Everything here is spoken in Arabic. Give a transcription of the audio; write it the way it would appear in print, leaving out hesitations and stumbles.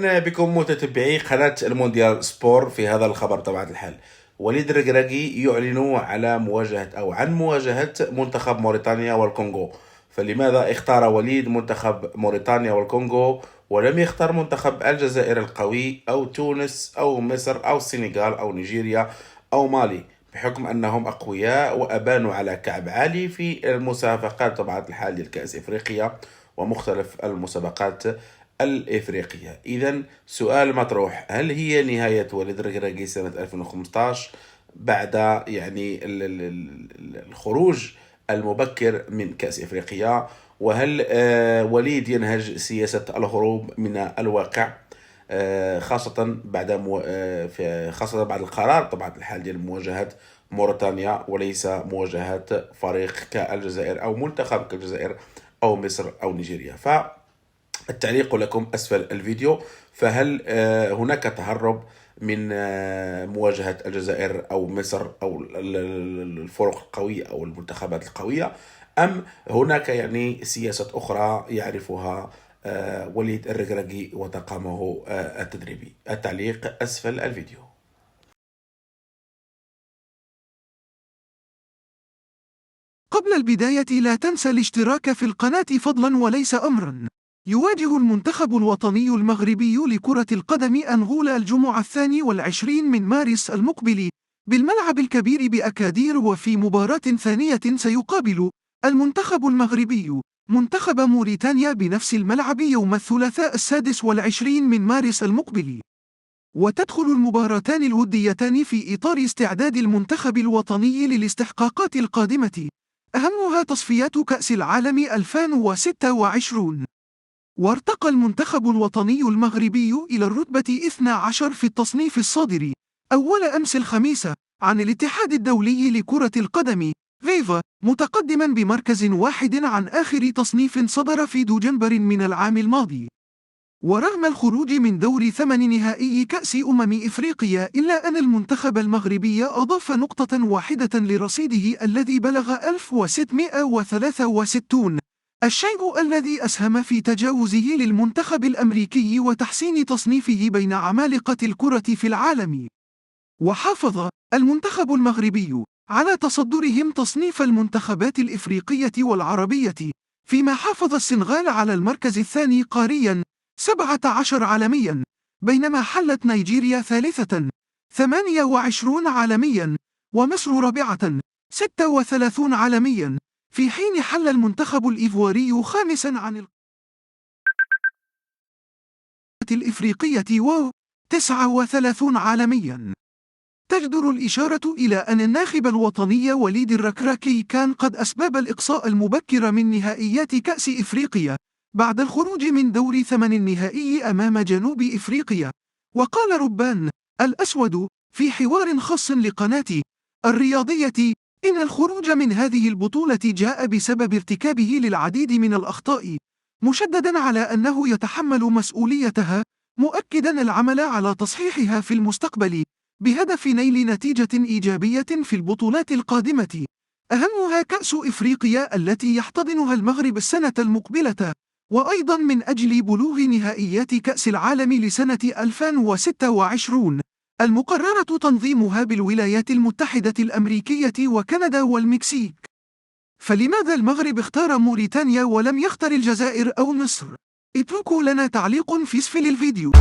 أهلا بكم متتبعي قناة المونديال سبور. في هذا الخبر طبعا الحال وليد الركراكي يعلن على مواجهة أو عن مواجهة منتخب موريتانيا والكونغو. فلماذا اختار وليد منتخب موريتانيا والكونغو ولم يختار منتخب الجزائر القوي أو تونس أو مصر أو السنغال أو نيجيريا أو مالي، بحكم أنهم أقوياء وأبانوا على كعب عالي في المسابقات طبعا الحال ديال كأس إفريقيا ومختلف المسابقات الإفريقية؟ إذا سؤال مطروح، هل هي نهاية وليد الركراكي سنة 2015 بعد يعني الخروج المبكر من كأس إفريقيا؟ وهل وليد ينهج سياسة الهروب من الواقع، خاصة بعد خاصة بعد القرار طبعا الحال ديال مواجهة موريتانيا وليس مواجهة فريق كالجزائر أو منتخب كالجزائر أو مصر أو نيجيريا؟ التعليق لكم أسفل الفيديو. فهل هناك تهرب من مواجهة الجزائر أو مصر أو الفرق القوية أو المنتخبات القوية، أم هناك يعني سياسة أخرى يعرفها وليد الركراكي وطاقمه التدريبي؟ التعليق أسفل الفيديو. قبل البداية لا تنسى الاشتراك في القناة فضلا وليس أمرا. يواجه المنتخب الوطني المغربي لكرة القدم أنغولا الجمعة 22 من مارس المقبل بالملعب الكبير بأكادير، وفي مباراة ثانية سيقابل المنتخب المغربي منتخب موريتانيا بنفس الملعب يوم الثلاثاء 26 من مارس المقبل. وتدخل المباراتان الوديتان في إطار استعداد المنتخب الوطني للاستحقاقات القادمة، أهمها تصفيات كأس العالم 2026. وارتقى المنتخب الوطني المغربي إلى الرتبة 12 في التصنيف الصادر أول أمس الخميس عن الاتحاد الدولي لكرة القدم فيفا، متقدما بمركز واحد عن آخر تصنيف صدر في دجنبر من العام الماضي. ورغم الخروج من دور 8 نهائي كأس إفريقيا، إلا أن المنتخب المغربي أضاف نقطة واحدة لرصيده الذي بلغ 1663، الشيء الذي أسهم في تجاوزه للمنتخب الأمريكي وتحسين تصنيفه بين عمالقة الكرة في العالم. وحافظ المنتخب المغربي على تصدرهم تصنيف المنتخبات الإفريقية والعربية، فيما حافظ السنغال على المركز الثاني قاريا 17 عالميا، بينما حلت نيجيريا ثالثة 28 عالميا، ومصر رابعة 36 عالميا، في حين حل المنتخب الإيفواري خامسا عن الإفريقية و 39 عالميا. تجدر الإشارة إلى أن الناخب الوطني وليد الركراكي كان قد أسباب الإقصاء المبكر من نهائيات كأس إفريقيا بعد الخروج من دور 8 النهائي أمام جنوب إفريقيا. وقال ربان الأسود في حوار خاص لقناة الرياضية إن الخروج من هذه البطولة جاء بسبب ارتكابه للعديد من الأخطاء، مشددا على أنه يتحمل مسؤوليتها، مؤكدا العمل على تصحيحها في المستقبل بهدف نيل نتيجة إيجابية في البطولات القادمة، أهمها كأس إفريقيا التي يحتضنها المغرب السنة المقبلة، وأيضا من أجل بلوغ نهائيات كأس العالم لسنة 2026 المقررة تنظيمها بالولايات المتحدة الأمريكية وكندا والمكسيك. فلماذا المغرب اختار موريتانيا ولم يختر الجزائر أو مصر؟ اتركوا لنا تعليق في أسفل الفيديو.